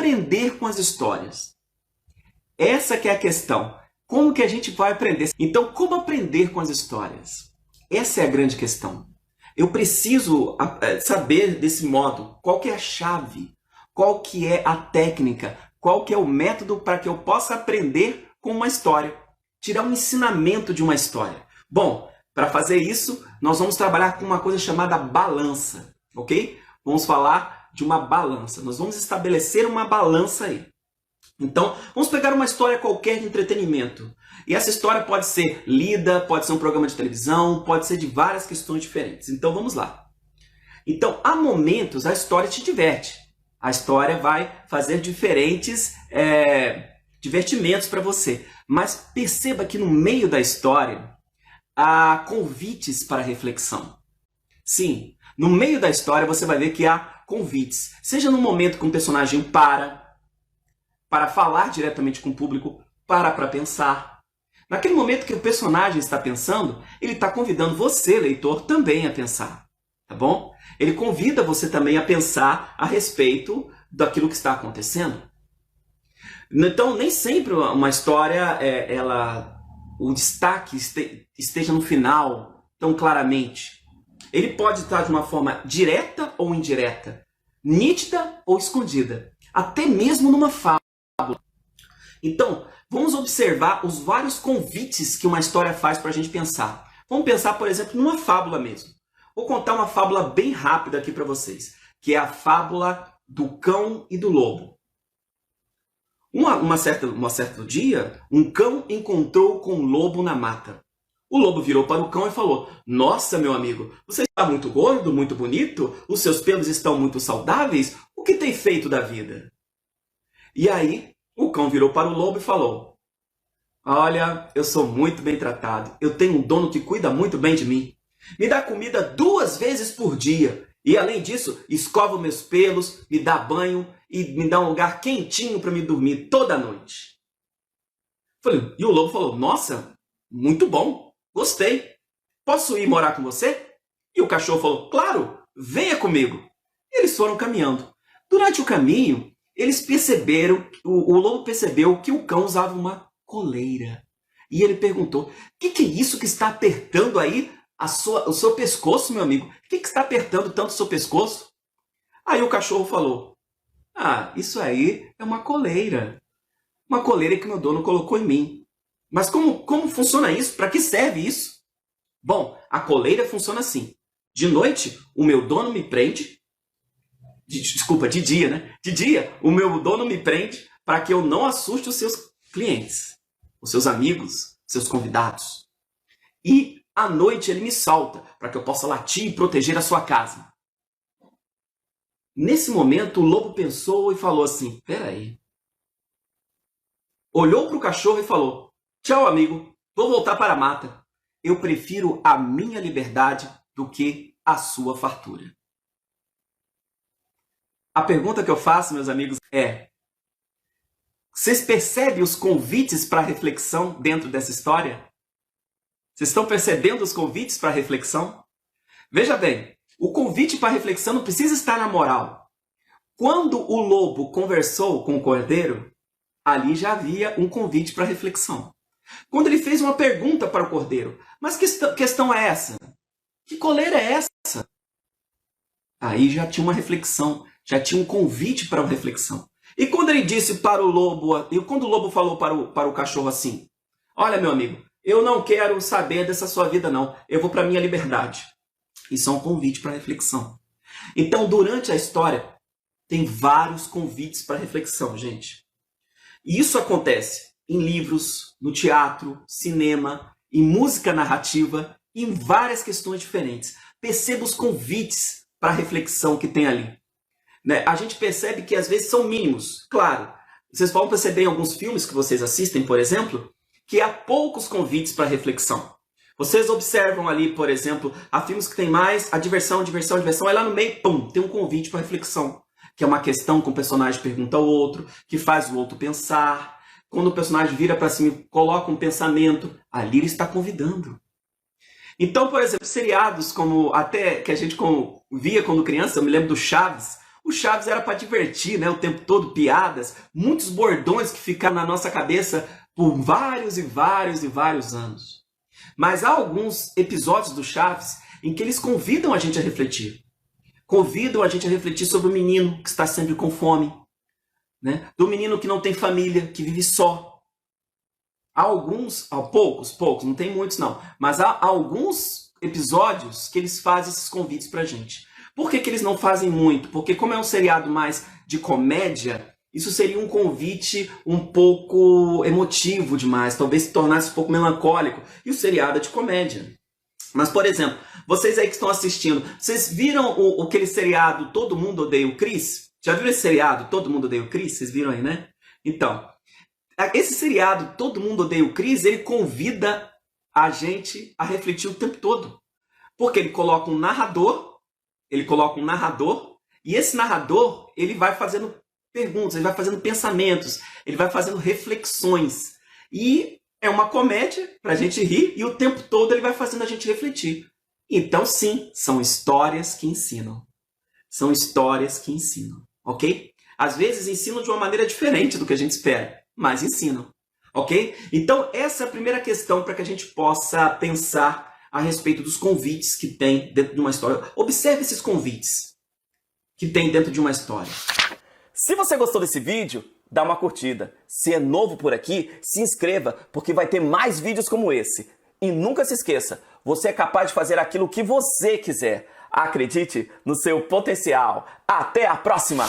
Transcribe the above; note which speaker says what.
Speaker 1: aprender com as histórias? Essa que é a questão. Como que a gente vai aprender? Então, como aprender com as histórias? Essa é a grande questão. Eu preciso saber desse modo, qual que é a chave, qual que é a técnica, qual que é o método para que eu possa aprender com uma história, tirar um ensinamento de uma história. Bom, para fazer isso, nós vamos trabalhar com uma coisa chamada balança, ok? Vamos falar de uma balança. Nós vamos estabelecer uma balança aí. Então, vamos pegar uma história qualquer de entretenimento. E essa história pode ser lida, pode ser um programa de televisão, pode ser de várias questões diferentes. Então, vamos lá. Então, há momentos a história te diverte. A história vai fazer diferentes divertimentos para você. Mas perceba que no meio da história há convites para reflexão. Sim, no meio da história você vai ver que há convites. Seja no momento que um personagem para falar diretamente com o público, para pensar. Naquele momento que o personagem está pensando, ele está convidando você, leitor, também a pensar. Tá bom? Ele convida você também a pensar a respeito daquilo que está acontecendo. Então, nem sempre uma história, o destaque esteja no final tão claramente. Ele pode estar de uma forma direta ou indireta, nítida ou escondida, até mesmo numa fábula. Então, vamos observar os vários convites que uma história faz para a gente pensar. Vamos pensar, por exemplo, numa fábula mesmo. Vou contar uma fábula bem rápida aqui para vocês, que é a fábula do cão e do lobo. Um certo dia, um cão encontrou com um lobo na mata. O lobo virou para o cão e falou: "Nossa, meu amigo, você está muito gordo, muito bonito, os seus pelos estão muito saudáveis, o que tem feito da vida?" E aí, o cão virou para o lobo e falou: "Olha, eu sou muito bem tratado, eu tenho um dono que cuida muito bem de mim. Me dá comida 2 vezes por dia. E além disso, escova meus pelos, me dá banho e me dá um lugar quentinho para me dormir toda noite." E o lobo falou: "Nossa, muito bom, gostei. Posso ir morar com você?" E o cachorro falou: "Claro, venha comigo." E eles foram caminhando. Durante o caminho, eles perceberam, o lobo percebeu que o cão usava uma coleira. E ele perguntou: "O que é isso que está apertando aí o seu pescoço, meu amigo? O que está apertando tanto o seu pescoço?" Aí o cachorro falou: "Ah, isso aí é uma coleira. Uma coleira que meu dono colocou em mim. Mas como funciona isso? Para que serve isso?" "Bom, a coleira funciona assim. De noite, o meu dono me prende. Desculpa, de dia, né? De dia, o meu dono me prende para que eu não assuste os seus clientes, os seus amigos, seus convidados. E à noite ele me solta para que eu possa latir e proteger a sua casa." Nesse momento, o lobo pensou e falou assim: "Peraí." Olhou para o cachorro e falou: "Tchau, amigo, vou voltar para a mata. Eu prefiro a minha liberdade do que a sua fartura." A pergunta que eu faço, meus amigos, é: vocês percebem os convites para reflexão dentro dessa história? Vocês estão percebendo os convites para reflexão? Veja bem, o convite para reflexão não precisa estar na moral. Quando o lobo conversou com o cordeiro, ali já havia um convite para reflexão. Quando ele fez uma pergunta para o cordeiro: "Mas que questão é essa? Que coleira é essa?" Aí já tinha uma reflexão, já tinha um convite para uma reflexão. E quando ele disse para o lobo, e quando o lobo falou para o cachorro assim: "Olha, meu amigo, eu não quero saber dessa sua vida não, eu vou para a minha liberdade." Isso é um convite para reflexão. Então, durante a história, tem vários convites para reflexão, gente. E isso acontece em livros, no teatro, cinema, em música narrativa, e em várias questões diferentes. Perceba os convites para reflexão que tem ali. Né? A gente percebe que às vezes são mínimos. Claro, vocês vão perceber em alguns filmes que vocês assistem, por exemplo, que há poucos convites para reflexão. Vocês observam ali, por exemplo, há filmes que tem mais a diversão, diversão, diversão, aí lá no meio, pum, tem um convite para reflexão, que é uma questão que um personagem pergunta ao outro, que faz o outro pensar. Quando o personagem vira para cima e coloca um pensamento, ali ele está convidando. Então, por exemplo, seriados como até que a gente via quando criança, eu me lembro do Chaves. O Chaves era para divertir, né? O tempo todo, piadas, muitos bordões que ficaram na nossa cabeça por vários e vários e vários anos. Mas há alguns episódios do Chaves em que eles convidam a gente a refletir. Convidam a gente a refletir sobre o menino que está sempre com fome, né? Do menino que não tem família, que vive só. Há alguns, poucos, não tem muitos não, mas há alguns episódios que eles fazem esses convites pra gente. Por que eles não fazem muito? Porque como é um seriado mais de comédia, isso seria um convite um pouco emotivo demais, talvez se tornasse um pouco melancólico, e o seriado é de comédia. Mas, por exemplo, vocês aí que estão assistindo, vocês viram aquele seriado Todo Mundo Odeia o Chris? Já viram esse seriado Todo Mundo Odeia o Chris? Vocês viram aí, né? Então, esse seriado Todo Mundo Odeia o Chris, ele convida a gente a refletir o tempo todo. Porque ele coloca um narrador, e esse narrador, ele vai fazendo perguntas, ele vai fazendo pensamentos, ele vai fazendo reflexões. E é uma comédia para a gente rir, e o tempo todo ele vai fazendo a gente refletir. Então, sim, são histórias que ensinam. São histórias que ensinam, ok? Às vezes ensinam de uma maneira diferente do que a gente espera, mas ensinam, ok? Então, essa é a primeira questão para que a gente possa pensar a respeito dos convites que tem dentro de uma história. Observe esses convites que tem dentro de uma história.
Speaker 2: Se você gostou desse vídeo, dá uma curtida. Se é novo por aqui, se inscreva, porque vai ter mais vídeos como esse. E nunca se esqueça, você é capaz de fazer aquilo que você quiser. Acredite no seu potencial. Até a próxima!